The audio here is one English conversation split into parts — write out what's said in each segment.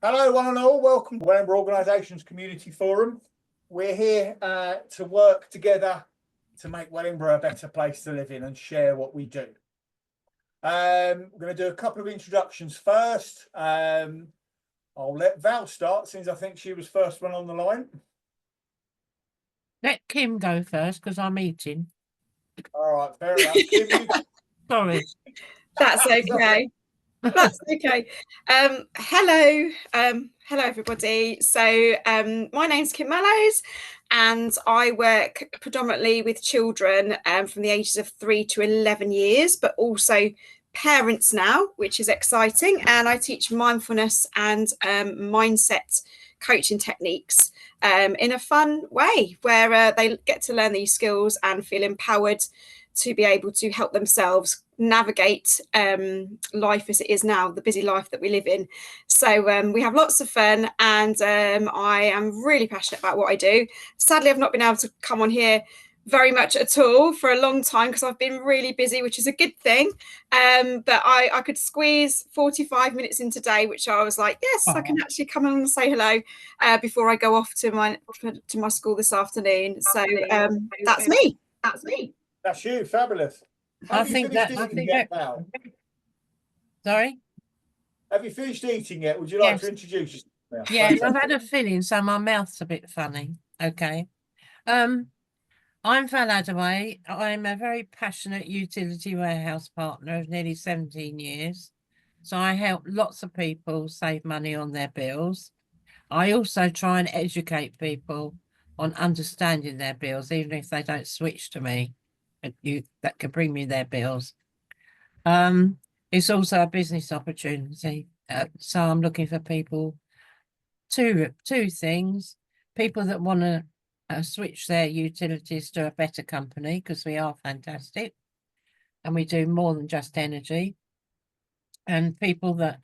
Hello, one and all. Welcome to Wellingborough Organisations Community Forum. We're here to work together to make Wellingborough a better place to live in and share what we do. We're going to do a couple of introductions first. I'll let Val start since I think she was first one on the line. Let Kim go first because I'm eating. All right, fair enough. Kim, you... Sorry. That's okay. That's okay. Hello everybody. So my name's Kim Mallows and I work predominantly with children from the ages of 3 to 11 years, but also parents now, which is exciting. And I teach mindfulness and mindset coaching techniques in a fun way where they get to learn these skills and feel empowered to be able to help themselves navigate life as it is now, the busy life that we live in. So we have lots of fun, and I am really passionate about what I do. Sadly, I've not been able to come on here very much at all for a long time because I've been really busy, which is a good thing. But I could squeeze 45 minutes in today, which I was like, yes, I can actually come and say hello before I go off to my school this afternoon. So that's me. That's you. Fabulous. Have you finished eating yet, Val? Sorry? Have you finished eating yet? Would you like to introduce yourself? Yes, I've had a filling, so my mouth's a bit funny. Okay. I'm Val Adaway. I'm a very passionate utility warehouse partner of nearly 17 years. So I help lots of people save money on their bills. I also try and educate people on understanding their bills, even if they don't switch to me. That can bring me their bills. It's also a business opportunity. So I'm looking for people, two things: people that want to switch their utilities to a better company, because we are fantastic and we do more than just energy, and people that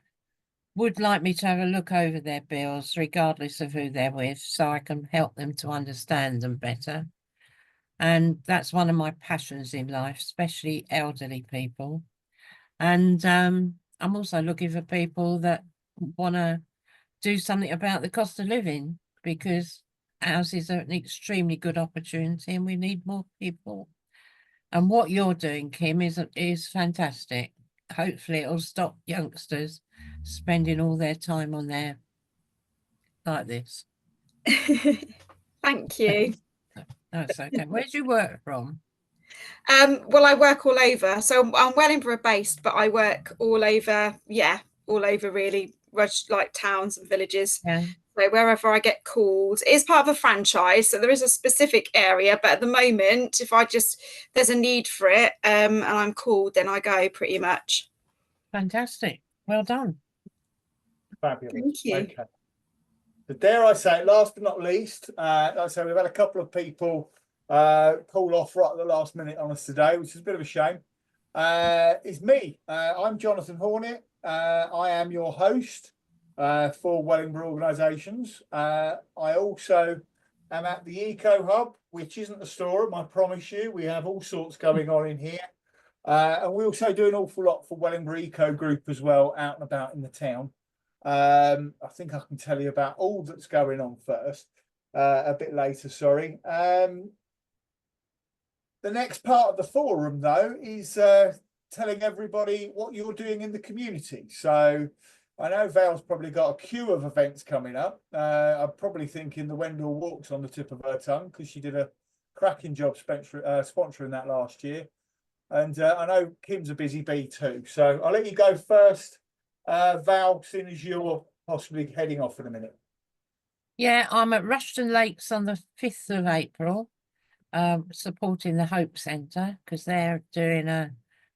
would like me to have a look over their bills regardless of who they're with, so I can help them to understand them better. And that's one of my passions in life, especially elderly people. And I'm also looking for people that want to do something about the cost of living, because houses are an extremely good opportunity and we need more people. And what you're doing, Kim, is fantastic. Hopefully it'll stop youngsters spending all their time on there like this. Thank you. That's okay. Where do you work from? Well, I work all over. So I'm Wellingborough based, but I work all over, all over really, like towns and villages. Yeah. So wherever I get called, it is part of a franchise. So there is a specific area, but at the moment, if there's a need for it and I'm called, then I go pretty much. Fantastic. Well done. Fabulous. Thank you. Okay. But dare I say, last but not least, like I say, we've had a couple of people call off right at the last minute on us today, which is a bit of a shame. It's me. I'm Jonathan Hornet. I am your host for Wellingborough Organisations. I also am at the Eco Hub, which isn't a storeroom, I promise you. We have all sorts going on in here. And we also do an awful lot for Wellingborough Eco Group as well, out and about in the town. I think I can tell you about all that's going on first, a bit later, sorry. The next part of the forum, though, is telling everybody what you're doing in the community. So I know Val's probably got a queue of events coming up. I'm probably thinking the Wendell Walk's on the tip of her tongue because she did a cracking job sponsoring that last year. And I know Kim's a busy bee too. So I'll let you go first, Val, soon as you're possibly heading off in a minute. Yeah, I'm at Rushton Lakes on the 5th of April, supporting the Hope Centre, because they're doing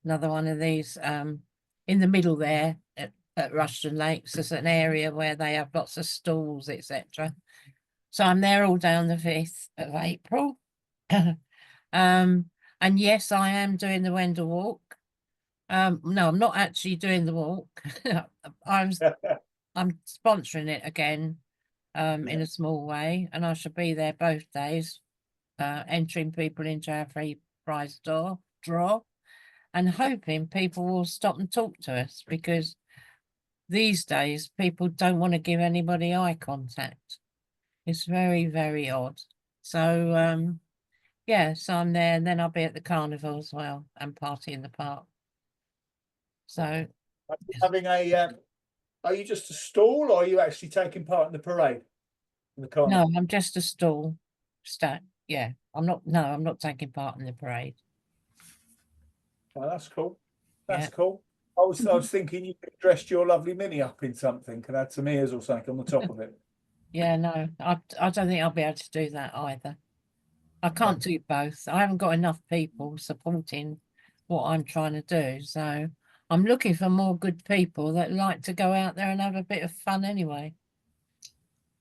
another one of these in the middle there at Rushton Lakes. There's an area where they have lots of stalls, etc. So I'm there all day on the 5th of April. And yes, I am doing the Wendell Walk. No, I'm not actually doing the walk. I'm sponsoring it again in a small way, and I shall be there both days, entering people into our free prize draw and hoping people will stop and talk to us, because these days people don't want to give anybody eye contact. It's very, very odd. So yeah, so I'm there, and then I'll be at the carnival as well and party in the park. So Having a, are you just a stall, or are you actually taking part in the parade? In the carnival? no, I'm just a stall. Yeah, I'm not taking part in the parade. Oh, that's cool. That's Yeah. cool. I was thinking you could dress your lovely Mini up in something and add some ears or something on the top of it. Yeah, no, I don't think I'll be able to do that either. I can't do both. I haven't got enough people supporting what I'm trying to do. So I'm looking for more good people that like to go out there and have a bit of fun anyway.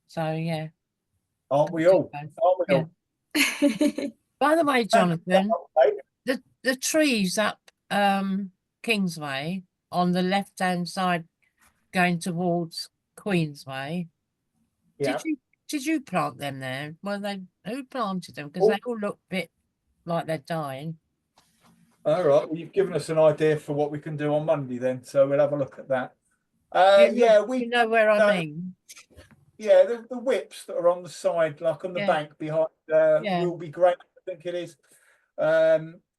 So yeah, Aren't we do all? both. Aren't we Yeah. all? By the way, Jonathan, Okay. the trees up Kingsway on the left-hand side going towards Queensway. Yeah. Did you plant them there? Well, who planted them? Because Oh, they all look a bit like they're dying. all right. Well, you've given us an idea for what we can do on Monday then, so we'll have a look at that. You know where I mean. Yeah, the whips that are on the side, like on the Yeah. bank behind Yeah. will be great, I think it is.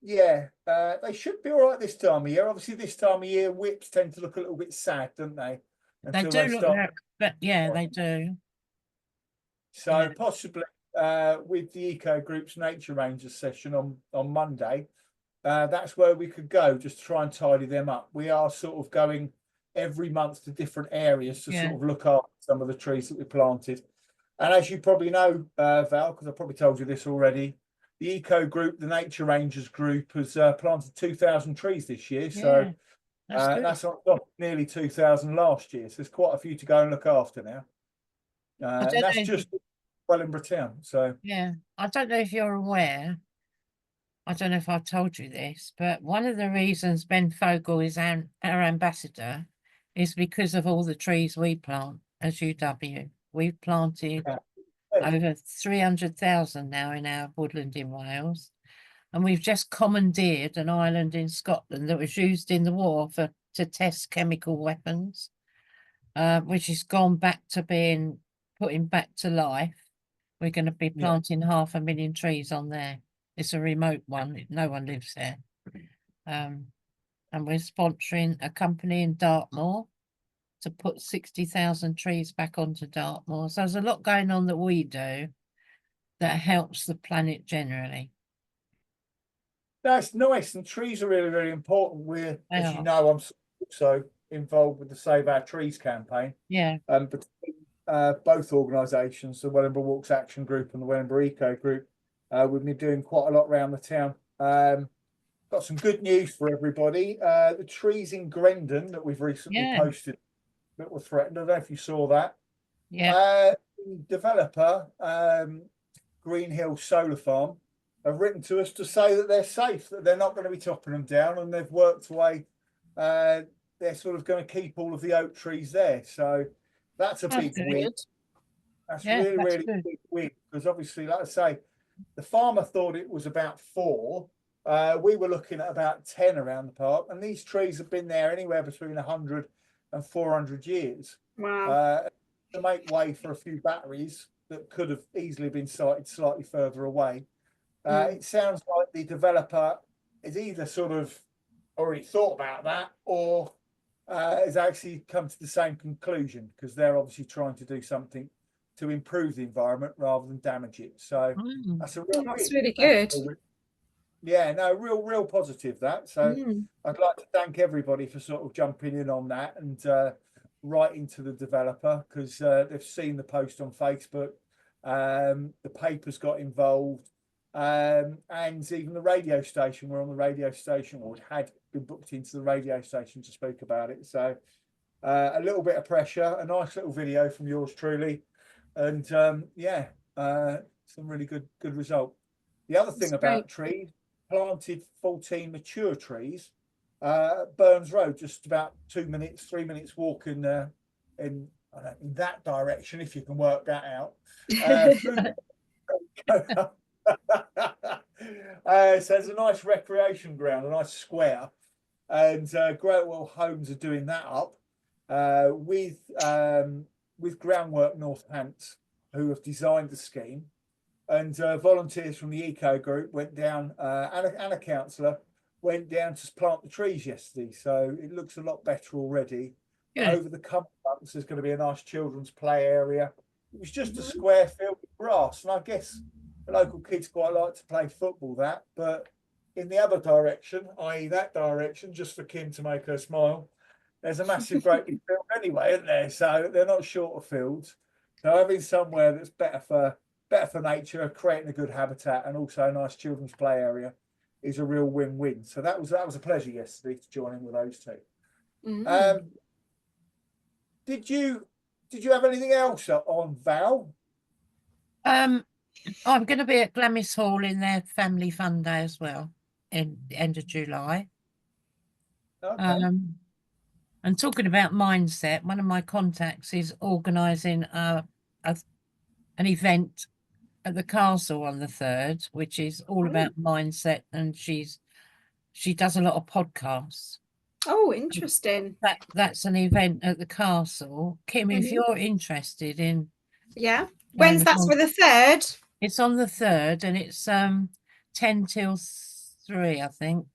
Yeah, they should be all right this time of year. Obviously, this time of year, whips tend to look a little bit sad, don't they? They Until do they look start. like, but yeah, they do. So Yeah. possibly with the Eco Group's Nature Rangers session on Monday, that's where we could go just to try and tidy them up. We are sort of going every month to different areas to Yeah. sort of look after some of the trees that we planted. And as you probably know, Val, because I probably told you this already, the Eco Group, the Nature Rangers group, has planted 2,000 trees this year. So That's good. that's on top of nearly 2,000 last year. So there's quite a few to go and look after now. I And don't that's know. just Wellingborough town. So Yeah, I don't know if you're aware. I don't know if I've told you this, but one of the reasons Ben Fogle is our ambassador is because of all the trees we plant as UW. We've planted over 300,000 now in our woodland in Wales. And we've just commandeered an island in Scotland that was used in the war to test chemical weapons, which has gone back to being putting back to life. We're going to be planting 500,000 trees on there. It's a remote one. No one lives there. And we're sponsoring a company in Dartmoor to put 60,000 trees back onto Dartmoor. So there's a lot going on that we do that helps the planet generally. that's nice. And trees are really, really important. As you know, I'm also involved with the Save Our Trees campaign. Yeah. But both organisations, the Wellingborough Walks Action Group and the Wellingborough Eco Group, we've been doing quite a lot around the town. Got some good news for everybody. The trees in Grendon that we've recently posted that were threatened. I don't know if you saw that. Yeah. The developer, Green Hill Solar Farm, have written to us to say that they're safe, that they're not going to be chopping them down, and they've worked away. They're sort of going to keep all of the oak trees there. So that's a big win. That's really, really big win, because obviously, like I say, the farmer thought it was about 4. We were looking at about 10 around the park, and these trees have been there anywhere between 100 and 400 years. Wow. To make way for a few batteries that could have easily been sited slightly further away. It sounds like the developer has either sort of already thought about that, or has actually come to the same conclusion, because they're obviously trying to do something to improve the environment rather than damage it. So that's really good. Yeah, no, real positive that. So I'd like to thank everybody for sort of jumping in on that and writing to the developer, because they've seen the post on Facebook. The papers got involved, and even the radio station. We're on the radio station, or had been booked into the radio station to speak about it. So a little bit of pressure, a nice little video from yours truly, and some really good result. The other thing about trees, planted 14 mature trees at Burns Road, just about 3 minutes walk in that direction, if you can work that out. So there's a nice recreation ground, a nice square, and Greatwell Homes are doing that up. with Groundwork Northants, who have designed the scheme, and volunteers from the eco group went down, and a councillor went down to plant the trees yesterday. So it looks a lot better already. Good. Over the coming months, there's going to be a nice children's play area. It was just a square field with grass, and I guess the local kids quite like to play football but in the other direction, i.e. that direction, just for Kim to make her smile, there's a massive great big field anyway, isn't there? So they're not short of fields. So having somewhere that's better for nature, creating a good habitat, and also a nice children's play area is a real win-win. So that was a pleasure yesterday to join in with those two. Did you have anything else on, Val? I'm going to be at Glamis Hall in their family fun day as well in the end of July. Okay. And talking about mindset, one of my contacts is organising an event at the castle on the 3rd, which is all about mindset, and she does a lot of podcasts. Oh, interesting. That's an event at the castle. Kim, if you're interested in, when's that for the 3rd? It's on the 3rd, and it's 10 till 3, I think.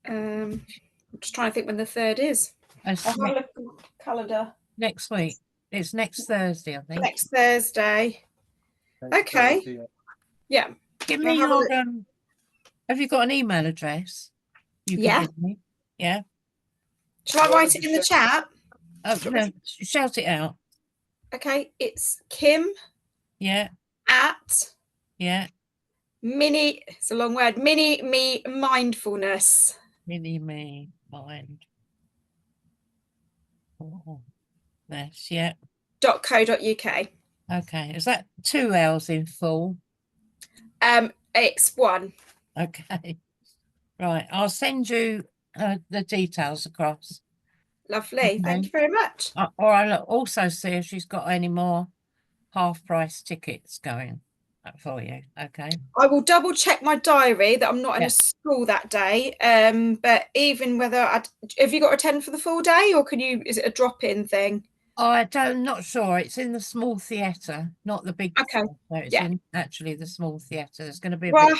I'm just trying to think when the 3rd is. I'll have a look at the calendar. Next week. It's next Thursday, I think. Next Thursday. Okay. Thursday, yeah. Give me your have you got an email address? You can give me. Yeah. Shall I write it in the chat? Oh, no, shout it out. Okay, it's Kim. Yeah. At. Yeah. It's a long word. Mini Me Mindfulness. Mini Me Mind. Oh, that's .co.uk. Okay. Is that 2 L's in full? It's 1. Okay. Right. I'll send you the details across. Lovely. Okay. Thank you very much. Or I'll also see if she's got any more half-price tickets going for you. Okay. I will double check my diary that I'm not in a school that day. But even whether have you got to attend for the full day, or is it a drop-in thing? Not sure. It's in the small theatre, not the big. Okay. Theatre. It's in actually the small theatre. There's going to be a bit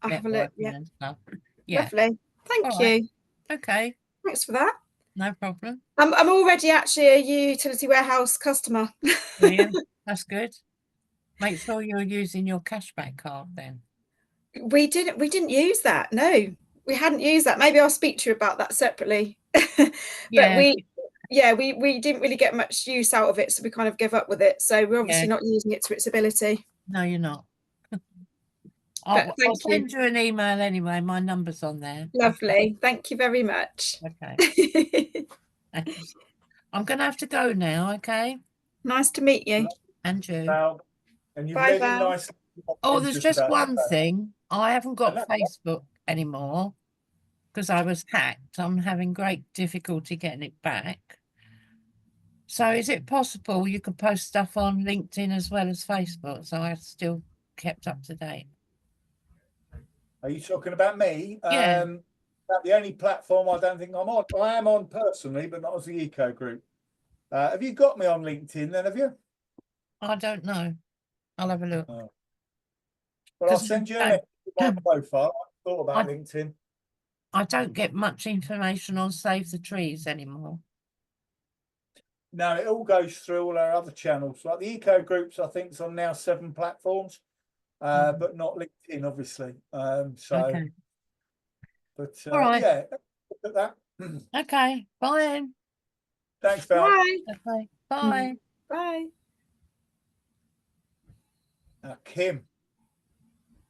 I'll have a look. And stuff. Yeah. Lovely. Thank you. Okay. Thanks for that. No problem. I'm already actually a utility warehouse customer. Brilliant. That's good. Make sure you're using your cashback card then. We didn't use that. No, we hadn't used that. Maybe I'll speak to you about that separately. But we didn't really get much use out of it, so we kind of gave up with it. So we're obviously not using it to its ability. No, you're not. I'll send you an email anyway. My number's on there. Lovely. Thank you very much. Okay. I'm going to have to go now, okay? Nice to meet you. And you. And bye, Val. Nice. Oh, there's just one thing. I haven't got Facebook anymore because I was hacked. I'm having great difficulty getting it back. So is it possible you could post stuff on LinkedIn as well as Facebook, so I still kept up to date? Are you talking about me? Yeah. That's the only platform I don't think I'm on. I am on personally, but not as the eco group. Have you got me on LinkedIn then, have you? I don't know. I'll have a look. Well, I'll send you a link to my profile. I thought about LinkedIn. I don't get much information on Save the Trees anymore. No, it all goes through all our other channels. Like the eco groups, I think, is on now 7 platforms, but not LinkedIn, obviously. Okay. But all right. Yeah, look at that. Okay. Bye. Thanks, Val. Bye. Okay. Bye. Bye. Kim.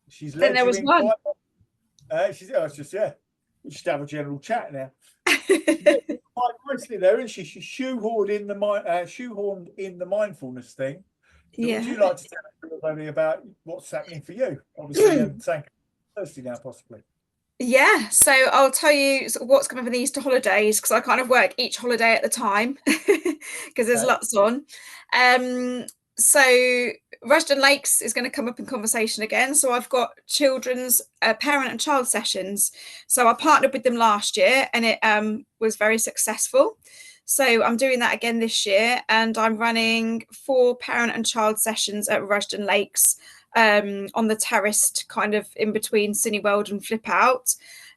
She's Then there was one. We should have a general chat now. Quite nicely there, isn't she? She shoehorned in the mindfulness thing. So would you like to tell us about what's happening for you? Obviously, saying Thursday now, possibly. Yeah, so I'll tell you what's coming for the Easter holidays, because I kind of work each holiday at the time because there's lots on. So Rushden Lakes is going to come up in conversation again. So I've got children's parent and child sessions. So I partnered with them last year and it was very successful. So I'm doing that again this year, and I'm running 4 parent and child sessions at Rushden Lakes on the terraced kind of in between Cineworld and Flip Out.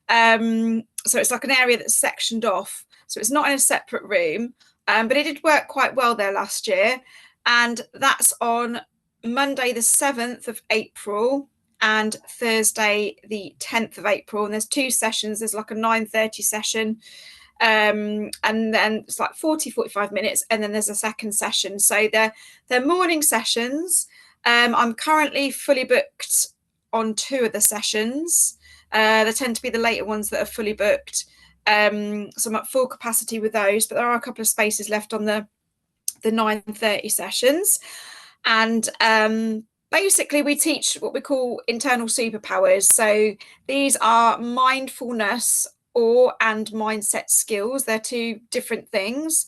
So it's like an area that's sectioned off. So it's not in a separate room, but it did work quite well there last year. And that's on Monday, the 7th of April and Thursday, the 10th of April. And there's 2 sessions. There's like a 9:30 session. And then it's like 45 minutes. And then there's a second session. So they're morning sessions. I'm currently fully booked on 2 of the sessions. They tend to be the later ones that are fully booked. So I'm at full capacity with those, but there are a couple of spaces left on the 9:30 sessions. And basically we teach what we call internal superpowers. So these are mindfulness and mindset skills. They're 2 different things.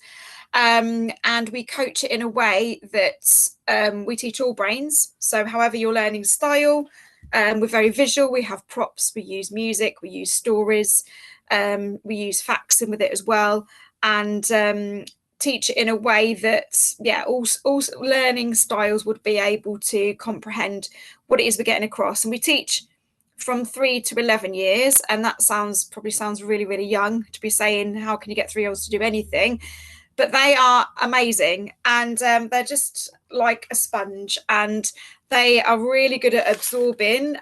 And we coach it in a way that we teach all brains. So however your learning style, we're very visual. We have props, we use music, we use stories, we use facts in with it as well, and teach it in a way that all learning styles would be able to comprehend what it is we're getting across. And we teach from 3 to 11 years, and that probably sounds really, really young to be saying how can you get 3-year-olds to do anything, but they are amazing, and they're just like a sponge, and they are really good at absorbing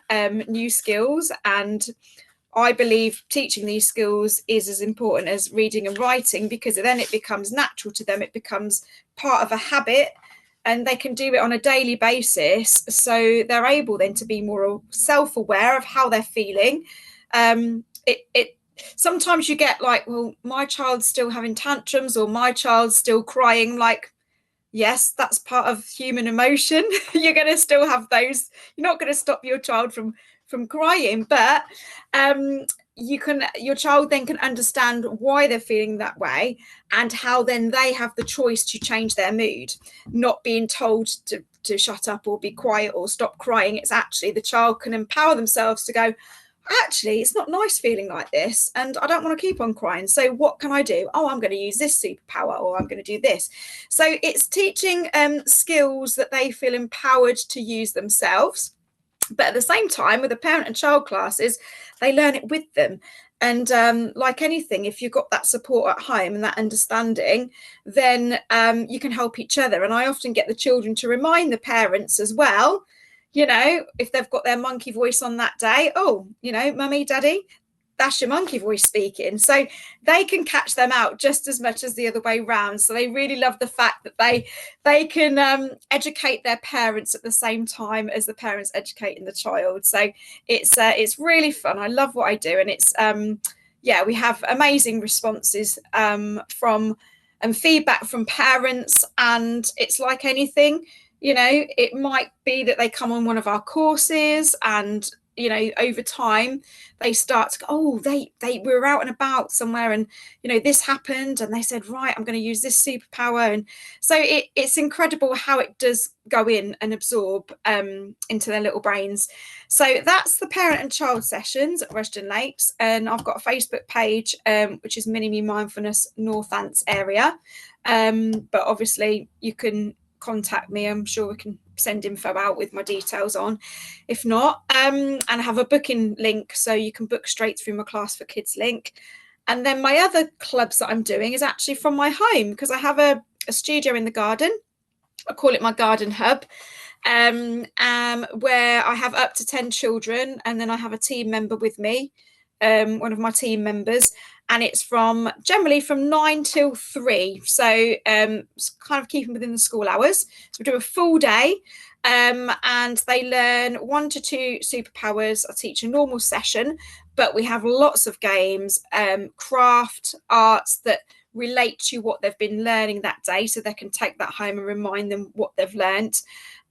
new skills. And I believe teaching these skills is as important as reading and writing, because then it becomes natural to them. It becomes part of a habit, and they can do it on a daily basis. So they're able then to be more self-aware of how they're feeling. Sometimes you get like, well, my child's still having tantrums, or my child's still crying. Like, yes, that's part of human emotion. You're going to still have those. You're not going to stop your child from crying, but your child then can understand why they're feeling that way, and how then they have the choice to change their mood, not being told to shut up or be quiet or stop crying. It's actually the child can empower themselves to go, actually, it's not nice feeling like this, and I don't want to keep on crying. So what can I do? Oh, I'm going to use this superpower, or I'm going to do this. So it's teaching skills that they feel empowered to use themselves. But at the same time, with the parent and child classes, they learn it with them. And like anything, if you've got that support at home and that understanding, then you can help each other. And I often get the children to remind the parents as well, you know, if they've got their monkey voice on that day, oh, you know, mummy, daddy, that's your monkey voice speaking. So they can catch them out just as much as the other way round. So they really love the fact that they can educate their parents at the same time as the parents educating the child. So it's really fun. I love what I do, and it's we have amazing responses from feedback from parents. And it's like anything, you know, it might be that they come on one of our courses, and you know, over time they start to go, oh, they were out and about somewhere, and you know, this happened, and they said, right, I'm going to use this superpower. And so it's incredible how it does go in and absorb into their little brains. So that's the parent and child sessions at Rushden Lakes. And I've got a Facebook page which is Mini Me Mindfulness Northants area, but obviously you can contact me. I'm sure we can send info out with my details on, if not, and I have a booking link, so you can book straight through my Class for Kids link. And then my other clubs that I'm doing is actually from my home, because I have a studio in the garden. I call it my garden hub, where I have up to 10 children, and then I have a team member with me, one of my team members, and it's generally from 9 till 3. So it's kind of keeping within the school hours. So we do a full day, and they learn 1 to 2 superpowers. I teach a normal session, but we have lots of games, craft, arts that relate to what they've been learning that day, so they can take that home and remind them what they've learnt.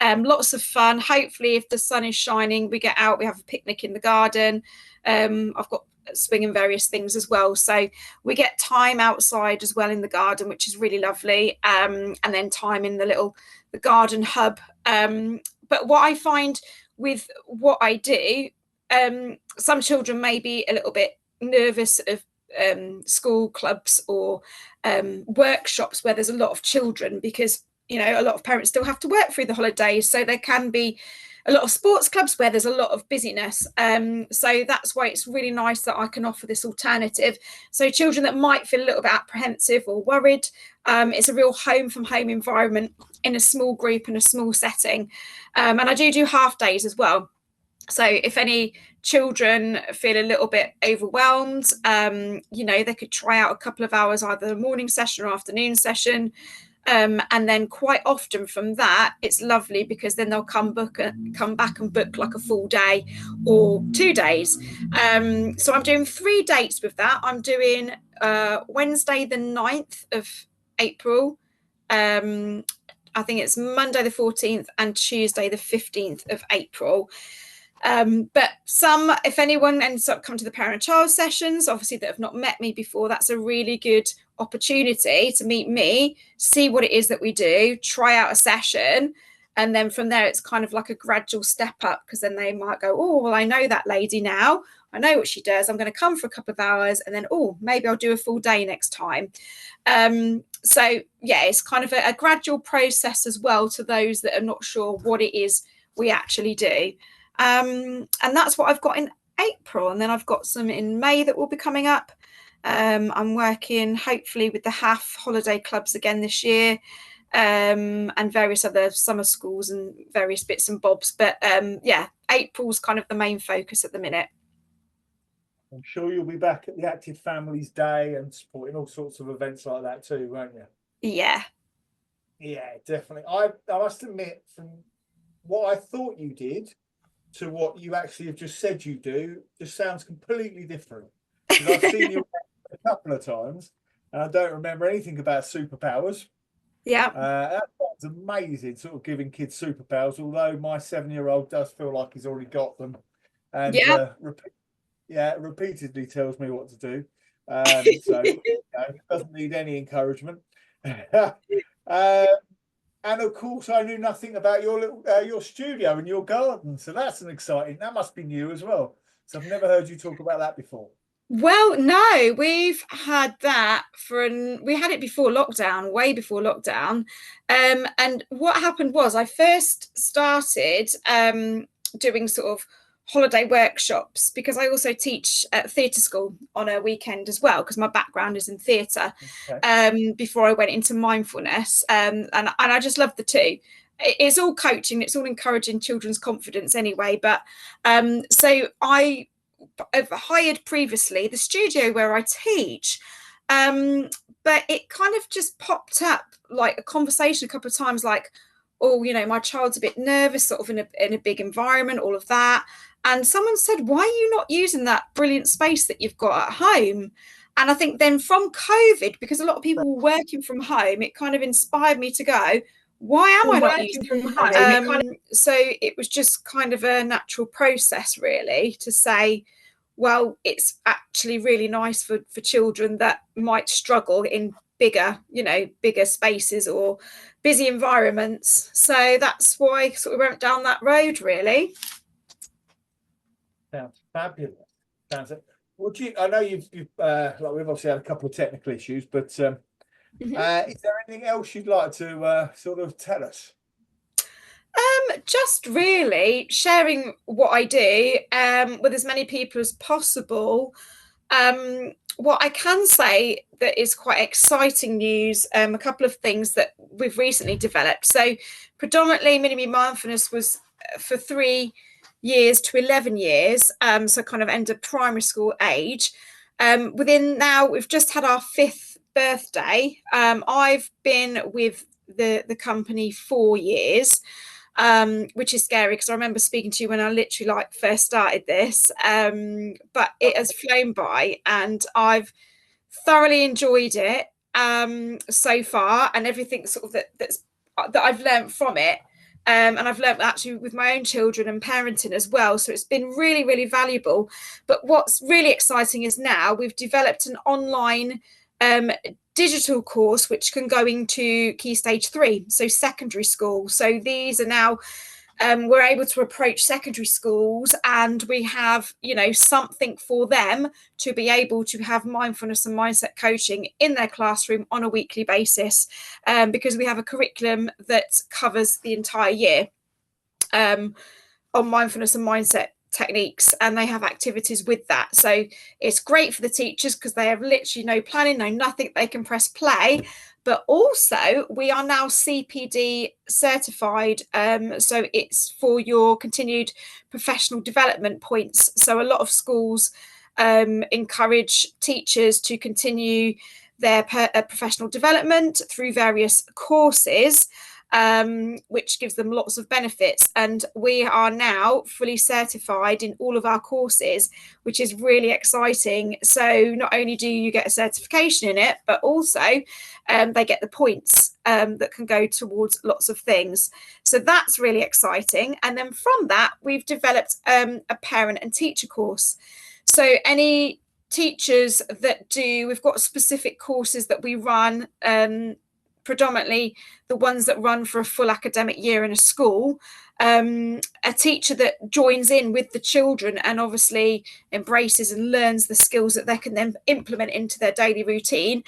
Lots of fun. Hopefully, if the sun is shining, we get out, we have a picnic in the garden. I've got swing and various things as well, so we get time outside as well in the garden, which is really lovely, and then time in the garden hub. But what I find with what I do, some children may be a little bit nervous of school clubs or workshops where there's a lot of children, because a lot of parents still have to work through the holidays, so there can be a lot of sports clubs where there's a lot of busyness. So that's why it's really nice that I can offer this alternative. So children that might feel a little bit apprehensive or worried, it's a real home from home environment in a small group, in a small setting. And I do half days as well. So if any children feel a little bit overwhelmed, they could try out a couple of hours, either a morning session or afternoon session. And then quite often from that, it's lovely, because then they'll come back and book like a full day or 2 days. So I'm doing 3 dates with that. I'm doing Wednesday the 9th of April. I think it's Monday the 14th and Tuesday the 15th of April. But if anyone ends up coming to the parent and child sessions, obviously, that have not met me before, that's a really good opportunity to meet me, see what it is that we do, try out a session, and then from there it's kind of like a gradual step up, because then they might go, oh, well, I know that lady now, I know what she does, I'm going to come for a couple of hours, and then, oh, maybe I'll do a full day next time. So yeah, it's kind of a gradual process as well, to those that are not sure what it is we actually do. And that's what I've got in April, and then I've got some in May that will be coming up. I'm working hopefully with the half holiday clubs again this year, and various other summer schools and various bits and bobs. But yeah, April's kind of the main focus at the minute. I'm sure you'll be back at the Active Families Day and supporting all sorts of events like that too, won't you? Yeah. Yeah, definitely. I must admit, from what I thought you did to what you actually have just said you do, just sounds completely different. I've seen you a couple of times, and I don't remember anything about superpowers. Yeah. That sounds amazing, sort of giving kids superpowers, although my 7-year-old does feel like he's already got them, and repeatedly tells me what to do. So doesn't need any encouragement. And of course, I knew nothing about your studio and your garden, so that's that must be new as well. So I've never heard you talk about that before. Well, no, we've had that we had it before lockdown, way before lockdown. And what happened was, I first started doing sort of holiday workshops, because I also teach at theatre school on a weekend as well, because my background is in theatre. Okay. Before I went into mindfulness, and I just love the two. It's all coaching, it's all encouraging children's confidence anyway. But so I've hired previously the studio where I teach, but it kind of just popped up like a conversation a couple of times, like, oh, my child's a bit nervous, sort of in a big environment, all of that. And someone said, why are you not using that brilliant space that you've got at home? And I think then from COVID, because a lot of people were working from home, it kind of inspired me to go, why am I not using from home? So it was just kind of a natural process, really, to say, well, it's actually really nice for children that might struggle in bigger spaces or busy environments. So that's why I sort of went down that road, really. Sounds fabulous. I know you've we've obviously had a couple of technical issues, but is there anything else you'd like to sort of tell us? Just really sharing what I do with as many people as possible. What I can say that is quite exciting news, a couple of things that we've recently developed. So predominantly Mini Me Mindfulness was for 3 years to 11 years, so kind of end of primary school age. Within now, we've just had our 5th birthday. I've been with the company 4 years, which is scary, because I remember speaking to you when I literally first started this, but it has flown by and I've thoroughly enjoyed it. so far, and everything sort of that I've learned from it. And I've learned actually with my own children and parenting as well. So it's been really, really valuable. But what's really exciting is now we've developed an online digital course which can go into Key Stage 3, so secondary school. So these are now we're able to approach secondary schools, and we have, you know, something for them to be able to have mindfulness and mindset coaching in their classroom on a weekly basis, because we have a curriculum that covers the entire year on mindfulness and mindset techniques, and they have activities with that. So it's great for the teachers because they have literally no planning, no nothing. They can press play. But also we are now CPD certified, so it's for your continued professional development points. So a lot of schools encourage teachers to continue their professional development through various courses, which gives them lots of benefits. And we are now fully certified in all of our courses, which is really exciting. So not only do you get a certification in it, but also they get the points that can go towards lots of things. So that's really exciting. And then from that, we've developed a parent and teacher course. So any teachers that we've got specific courses that we run, predominantly the ones that run for a full academic year in a school. A teacher that joins in with the children and obviously embraces and learns the skills that they can then implement into their daily routine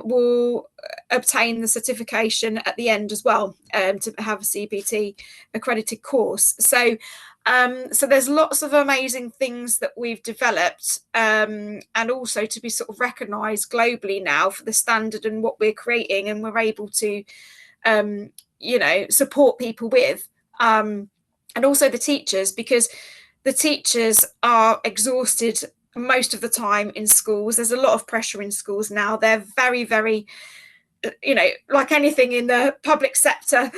will obtain the certification at the end as well, to have a CPT accredited course. So there's lots of amazing things that we've developed, and also to be sort of recognised globally now for the standard and what we're creating, and we're able to you know, support people with, and also the teachers, because the teachers are exhausted most of the time in schools. There's a lot of pressure in schools now. They're very, very, you know, like anything in the public sector,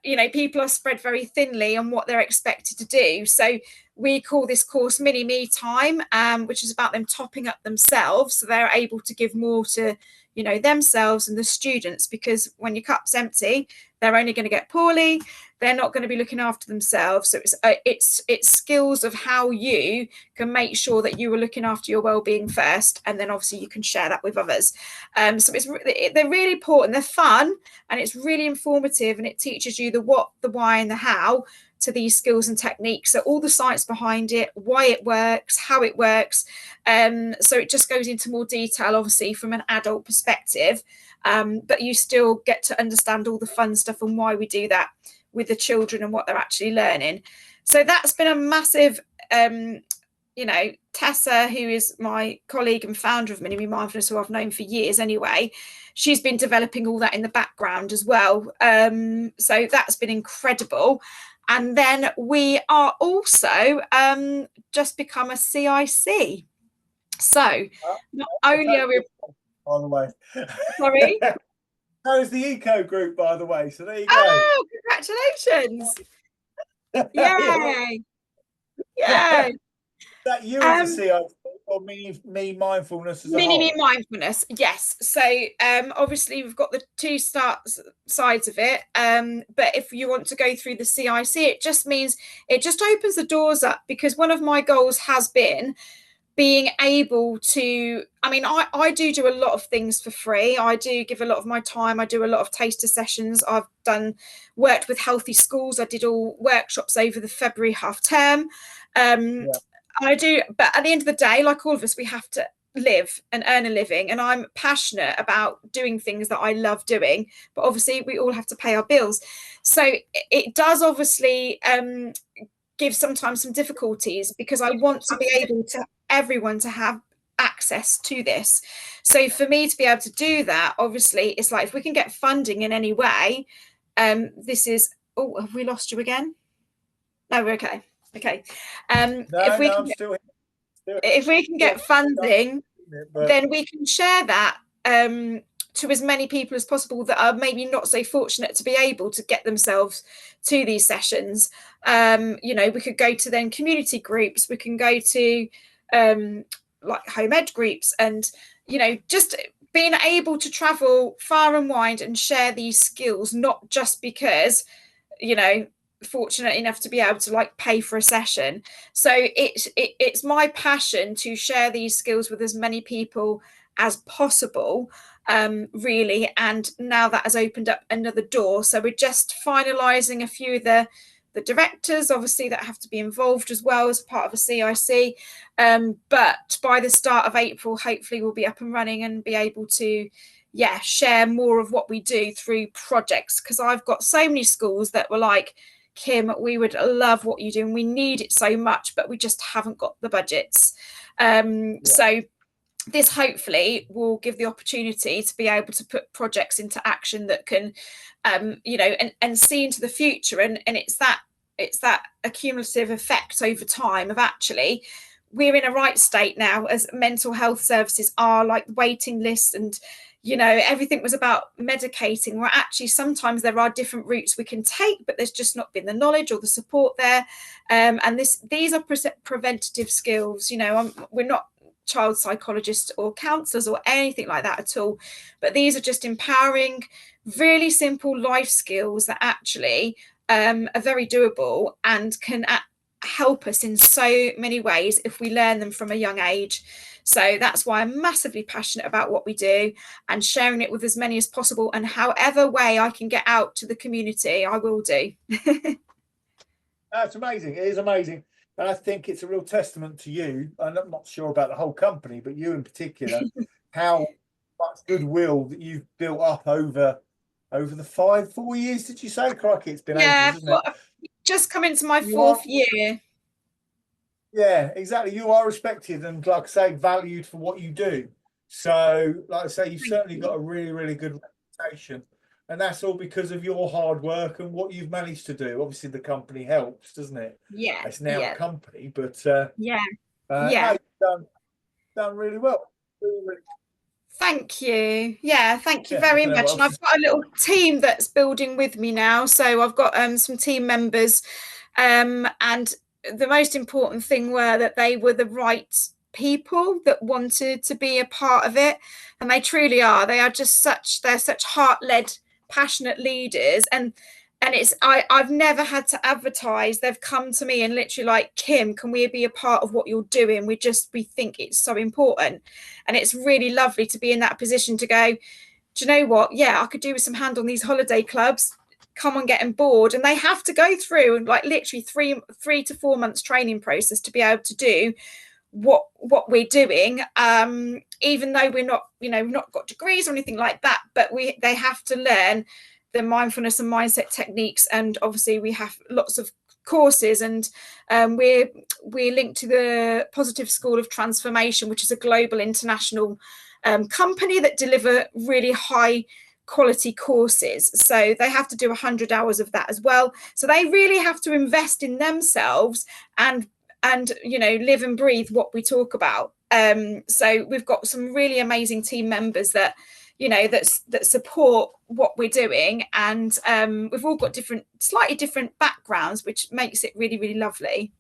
you know, people are spread very thinly on what they're expected to do. So we call this course Mini Me Time, which is about them topping up themselves, so they're able to give more to, you know, themselves and the students, because when your cup's empty, they're only going to get poorly. They're not going to be looking after themselves. So it's skills of how you can make sure that you are looking after your well-being first, and then obviously you can share that with others. So they're really important. They're fun, and it's really informative, and it teaches you the what, the why, and the how to these skills and techniques. So all the science behind it, why it works, how it works. So it just goes into more detail, obviously, from an adult perspective, but you still get to understand all the fun stuff and why we do that with the children and what they're actually learning. So that's been a massive, you know, Tessa, who is my colleague and founder of Mini Me Mindfulness, who I've known for years anyway, she's been developing all that in the background as well. So that's been incredible. And then we are also just become a CIC. So not only are we, by the way, sorry, so is the eco group, by the way. So there you go. oh, congratulations! Yay! Yay! That you as a CIC or me mindfulness as a Mini Me whole? Mindfulness, yes. So obviously we've got the two sides of it, but if you want to go through the CIC, it just means it just opens the doors up, because one of my goals has been being able to, I mean, I do a lot of things for free. I do give a lot of my time. I do a lot of taster sessions. I've worked with healthy schools. I did all workshops over the February half term. I do, but at the end of the day, like all of us, we have to live and earn a living. And I'm passionate about doing things that I love doing, but obviously we all have to pay our bills. So it does obviously give sometimes some difficulties, because I want to be able to everyone to have access to this. So for me to be able to do that, obviously it's like, if we can get funding in any way, this is, oh, have we lost you again? No, we're okay. Okay. If we can, still here. If we can get funding, then we can share that to as many people as possible that are maybe not so fortunate to be able to get themselves to these sessions. You know, we could go to then community groups, we can go to like home ed groups, and, you know, just being able to travel far and wide and share these skills, not just because, fortunate enough to be able to like pay for a session. So it's my passion to share these skills with as many people as possible, really. And now that has opened up another door. So we're just finalizing a few of the directors, obviously, that have to be involved as well as part of a CIC. But by the start of April, hopefully we'll be up and running and be able to, share more of what we do through projects. Because I've got so many schools that were like, Kim, we would love what you do and we need it so much, but we just haven't got the budgets. So this hopefully will give the opportunity to be able to put projects into action that can, and see into the future. And it's that accumulative effect over time of actually, we're in a right state now as mental health services are, like waiting lists and, everything was about medicating, where actually sometimes there are different routes we can take, but there's just not been the knowledge or the support there. And these are preventative skills. We're not child psychologists or counselors or anything like that at all, but these are just empowering, really simple life skills that actually are very doable and can help us in so many ways if we learn them from a young age. So that's why I'm massively passionate about what we do and sharing it with as many as possible, and however way I can get out to the community, I will do. That's amazing. It is amazing. And I think it's a real testament to you, and I'm not sure about the whole company, but you in particular, how much goodwill that you've built up over the 4 years, did you say? Crikey, it's been ages, isn't it? Just come into my fourth year. Yeah, exactly. You are respected and, like I say, valued for what you do. So, like I say, you've certainly got a really, really good reputation. And that's all because of your hard work and what you've managed to do. Obviously, the company helps, doesn't it? Yeah. It's now a company, but no, you've done really well. Really, really. Thank you. Yeah, thank you very much. And I've got a little team that's building with me now. So I've got some team members, and the most important thing were that they were the right people that wanted to be a part of it, and they truly are. They are just they're such heart-led, passionate leaders, and it's I've never had to advertise. They've come to me and literally like, Kim, can we be a part of what you're doing? We think it's so important, and it's really lovely to be in that position to go, do you know what? Yeah, I could do with some hand on these holiday clubs. Come on, get on board. And they have to go through like literally 3 to 4 months training process to be able to do what we're doing, even though we're not, we've not got degrees or anything like that, but they have to learn the mindfulness and mindset techniques. And obviously we have lots of courses, and we're linked to the Positive School of Transformation, which is a global international company that deliver really high quality courses. So they have to do 100 hours of that as well. So they really have to invest in themselves and live and breathe what we talk about. So we've got some really amazing team members that that support what we're doing, and we've all got slightly different backgrounds, which makes it really, really lovely.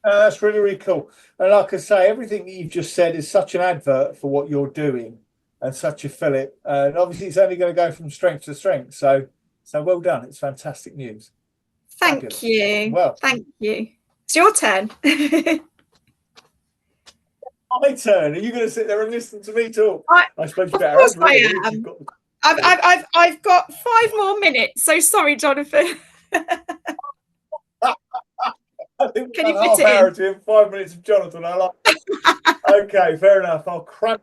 That's really, really cool. And like I say, everything that you've just said is such an advert for what you're doing and such a fillip. And obviously it's only going to go from strength to strength. So well done. It's fantastic news. Thank you. Well, thank you. It's your turn. My turn. Are you going to sit there and listen to me talk? I suppose you better. Of course I am. I've got 5 more minutes. So sorry, Jonathan. I think we've done half hour to 5 minutes of Jonathan. I like it. Okay, fair enough. I'll cram.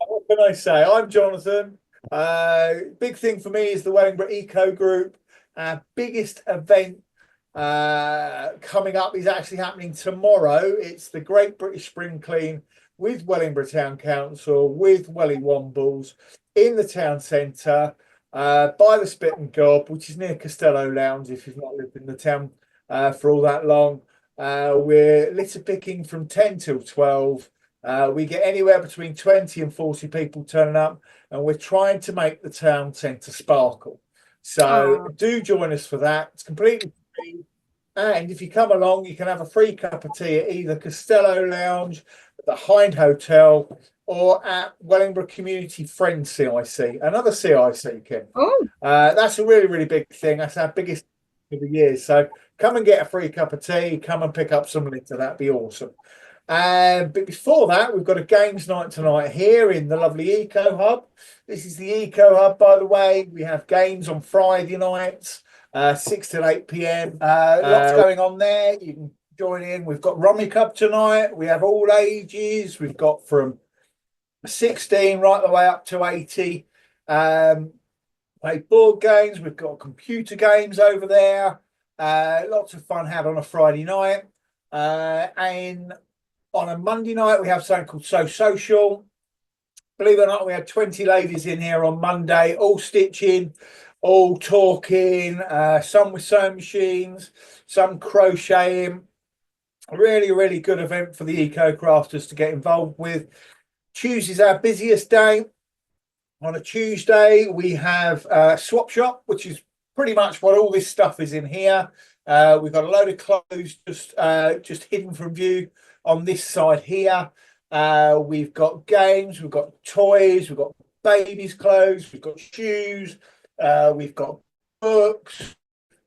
What can I say? I'm Jonathan. Big thing for me is the Wellingborough Eco Group. Our biggest event coming up is actually happening tomorrow. It's the Great British Spring Clean with Wellingborough Town Council, with Welly Wombles in the town centre, by the Spit and Gob, which is near Costello Lounge if you've not lived in the town for all that long. We're litter picking from 10 till 12. We get anywhere between 20 and 40 people turning up, and we're trying to make the town centre sparkle. So do join us for that. It's completely free. And if you come along, you can have a free cup of tea at either Costello Lounge, the Hind Hotel, or at Wellingborough Community Friends CIC, another CIC, Kim. Oh, That's a really, really big thing. That's our biggest of the year. So come and get a free cup of tea. Come and pick up some litter. That'd be awesome. But before that, we've got a games night tonight here in the lovely Eco Hub. This is the Eco Hub, by the way. We have games on Friday nights, 6 till 8 p.m. Lots going on there. You can join in. We've got Rummy Cup tonight. We have all ages. We've got from 16 right the way up to 80. Play board games. We've got computer games over there. Lots of fun had on a Friday night. And on a Monday night, we have something called So Social. Believe it or not, we had 20 ladies in here on Monday, all stitching, all talking, some with sewing machines, some crocheting. A really, really good event for the eco crafters to get involved with. Tuesday's our busiest day. On a Tuesday, we have Swap Shop, which is pretty much what all this stuff is in here. We've got a load of clothes just hidden from view on this side here. We've got games, we've got toys, we've got babies' clothes, we've got shoes, we've got books.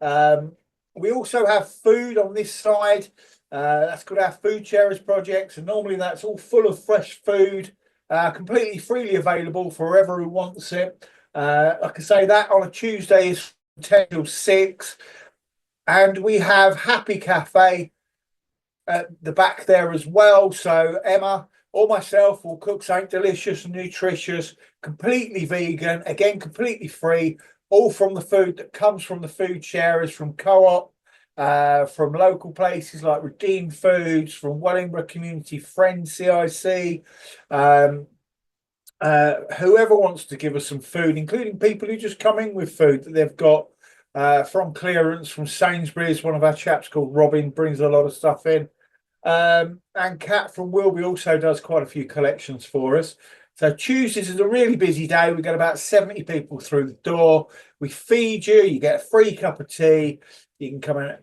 We also have food on this side. That's called our Food Sharers project. And normally that's all full of fresh food, completely freely available for whoever who wants it. Like I say, that on a Tuesday is 10 till 6. And we have Happy Cafe at the back there as well. So Emma or myself will cook something delicious and nutritious, completely vegan, again, completely free, all from the food that comes from the food sharers, from co-op, from local places like Redeemed Foods, from Wellingborough Community Friends CIC, whoever wants to give us some food, including people who just come in with food that they've got from clearance, from Sainsbury's. One of our chaps called Robin brings a lot of stuff in. And Kat from Wilby also does quite a few collections for us. So Tuesdays is a really busy day. We get about 70 people through the door. We feed you. You get a free cup of tea. You can come and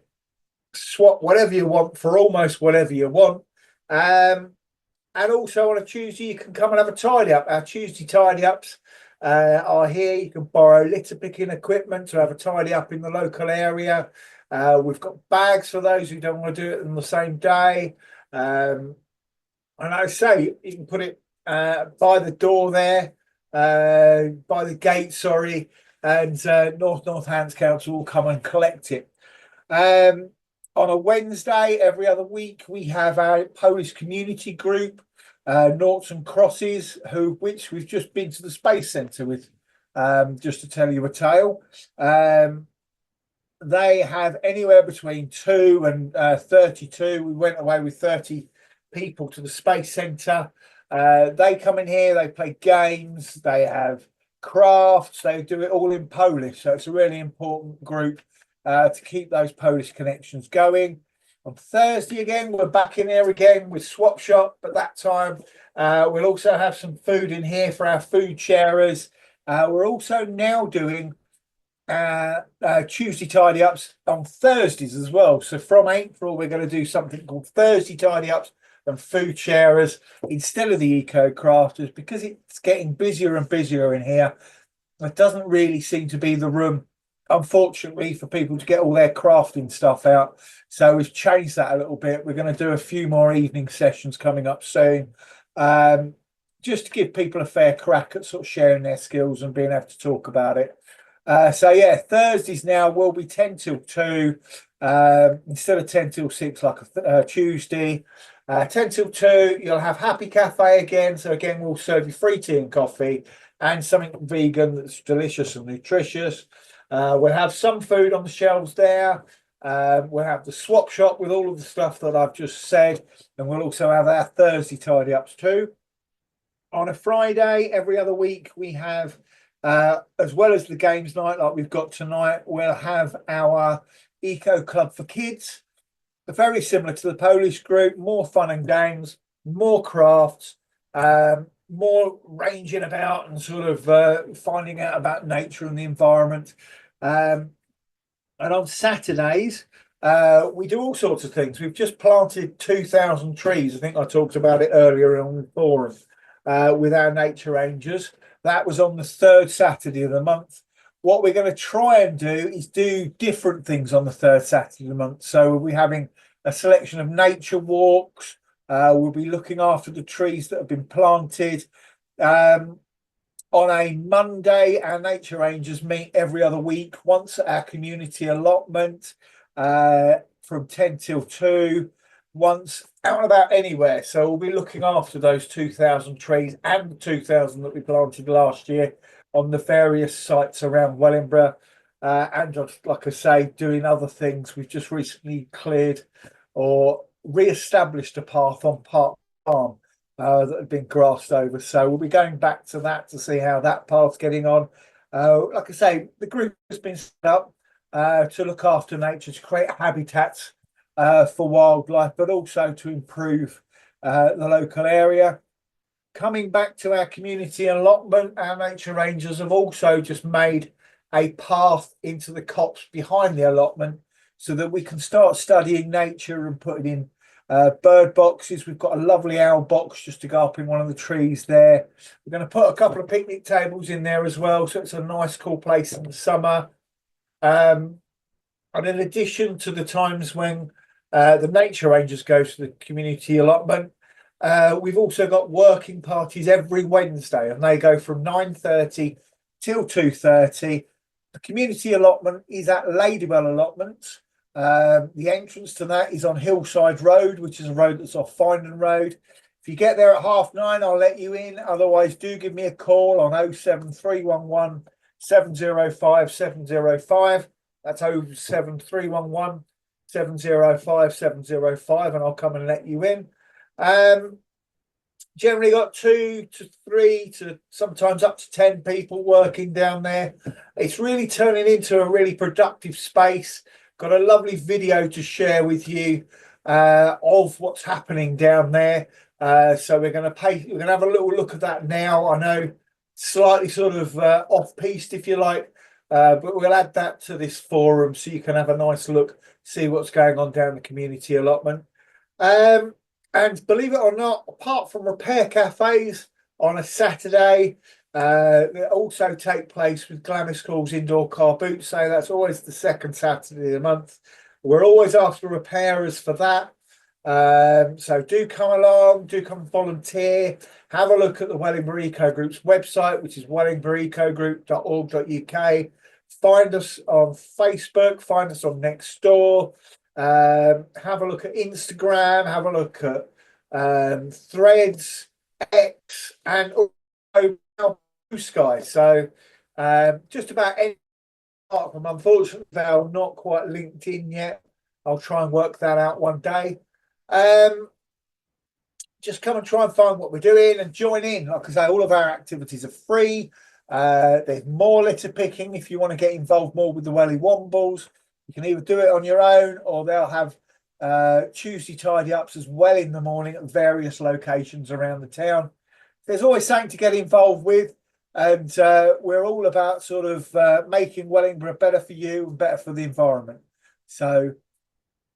swap whatever you want for almost whatever you want. And also on a Tuesday, you can come and have a tidy up. Our Tuesday tidy ups are here. You can borrow litter picking equipment to have a tidy up in the local area. We've got bags for those who don't want to do it on the same day. And I say you can put it by the door there, by the gate, sorry, and Northants Council will come and collect it. On a Wednesday, every other week, we have our Polish community group, Noughts and Crosses, which we've just been to the Space Centre with, just to tell you a tale. They have anywhere between 2 and 32. We went away with 30 people to the Space Centre. They come in here, they play games, they have crafts, they do it all in Polish. So it's a really important group to keep those Polish connections going. On Thursday again, we're back in here again with Swap Shop, but that time we'll also have some food in here for our food sharers. We're also now doing Tuesday tidy ups on Thursdays as well. So from April, we're going to do something called Thursday tidy ups and food sharers instead of the eco crafters, because it's getting busier and busier in here. It doesn't really seem to be the room, unfortunately, for people to get all their crafting stuff out. So we've changed that a little bit. We're going to do a few more evening sessions coming up soon, just to give people a fair crack at sort of sharing their skills and being able to talk about it. So yeah, Thursdays now will be 10 till 2 instead of 10 till 6 like a Tuesday. 10 till 2, you'll have Happy Cafe again. So again, we'll serve you free tea and coffee and something vegan that's delicious and nutritious. We'll have some food on the shelves there. We'll have the Swap Shop with all of the stuff that I've just said. And we'll also have our Thursday tidy ups too. On a Friday, every other week, we have, as well as the games night like we've got tonight, we'll have our Eco Club for Kids. Very similar to the Polish group, more fun and games, more crafts, more ranging about and sort of finding out about nature and the environment. And on Saturdays, we do all sorts of things. We've just planted 2,000 trees. I think I talked about it earlier on the forum. with our nature rangers. That was on the third Saturday of the month. What we're going to try and do is do different things on the third Saturday of the month. So we'll be having a selection of nature walks. We'll be looking after the trees that have been planted. On a Monday, our nature rangers meet every other week, once at our community allotment from 10 till 2, once out and about anywhere. So we'll be looking after those 2,000 trees and the 2,000 that we planted last year on the various sites around Wellingborough. And just like I say, doing other things. We've just recently cleared or re-established a path on Park Farm that had been grassed over. So we'll be going back to that to see how that path's getting on. Like I say, the group has been set up to look after nature, to create habitats for wildlife, but also to improve the local area. Coming back to our community allotment, our nature rangers have also just made a path into the copse behind the allotment so that we can start studying nature and putting in bird boxes. We've got a lovely owl box just to go up in one of the trees there. We're going to put a couple of picnic tables in there as well, so it's a nice cool place in the summer. And in addition to the times when the nature rangers go to the community allotment, we've also got working parties every Wednesday, and they go from 9:30 till 2:30. The community allotment is at Ladywell Allotments. The entrance to that is on Hillside Road, which is a road that's off Findon Road. If you get there at 9:30, I'll let you in. Otherwise, do give me a call on 07311 705 705. That's 07311 705 705, and I'll come and let you in. Generally got 2 to 3 to sometimes up to 10 people working down there. It's really turning into a really productive space. Got a lovely video to share with you of what's happening down there. So we're going to have a little look at that now. I know slightly sort of off-piste, if you like, but we'll add that to this forum so you can have a nice look, see what's going on down the community allotment. And believe it or not, apart from repair cafes on a Saturday, they also take place with Glamour School's indoor car boot sale. That's always the second Saturday of the month. We're always after repairers for that. So do come along, do come volunteer. Have a look at the Wellingborough Eco Group's website, which is wellingboroughecogroup.org.uk. Find us on Facebook, find us on Nextdoor. Have a look at Instagram, have a look at Threads, X, and also Blue Sky. So just about any part of them. Unfortunately, they're not quite linked in yet. I'll try and work that out one day. Just come and try and find what we're doing and join in. Like I say, all of our activities are free. There's more litter picking if you want to get involved more with the Welly Wombles. You can either do it on your own, or they'll have Tuesday tidy ups as well in the morning at various locations around the town. There's always something to get involved with, and we're all about sort of making Wellingborough better for you and better for the environment. So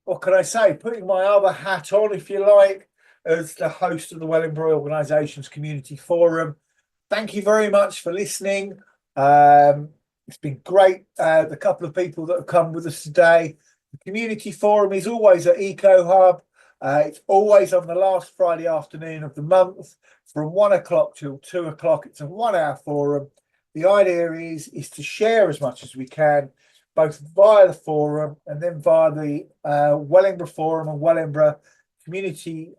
what can I say? Putting my other hat on, if you like, as the host of the Wellingborough Organisations Community Forum. Thank you very much for listening. It's been great. The couple of people that have come with us today. The community forum is always at Eco Hub. It's always on the last Friday afternoon of the month from 1 o'clock till 2 o'clock. It's a 1 hour forum. The idea is to share as much as we can, both via the forum and then via the Wellingborough Forum and Wellingborough Community,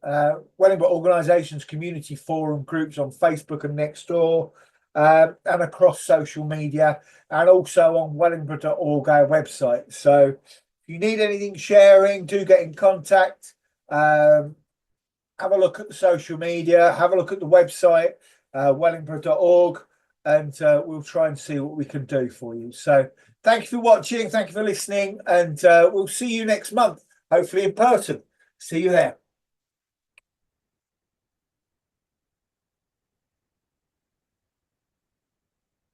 Wellingborough Organisations Community Forum groups on Facebook and Nextdoor, and across social media, and also on wellingborough.org, our website. So if you need anything sharing, do get in contact. Have a look at the social media, have a look at the website, wellingborough.org, and we'll try and see what we can do for you. So thank you for watching, thank you for listening, and we'll see you next month, hopefully in person. See you there.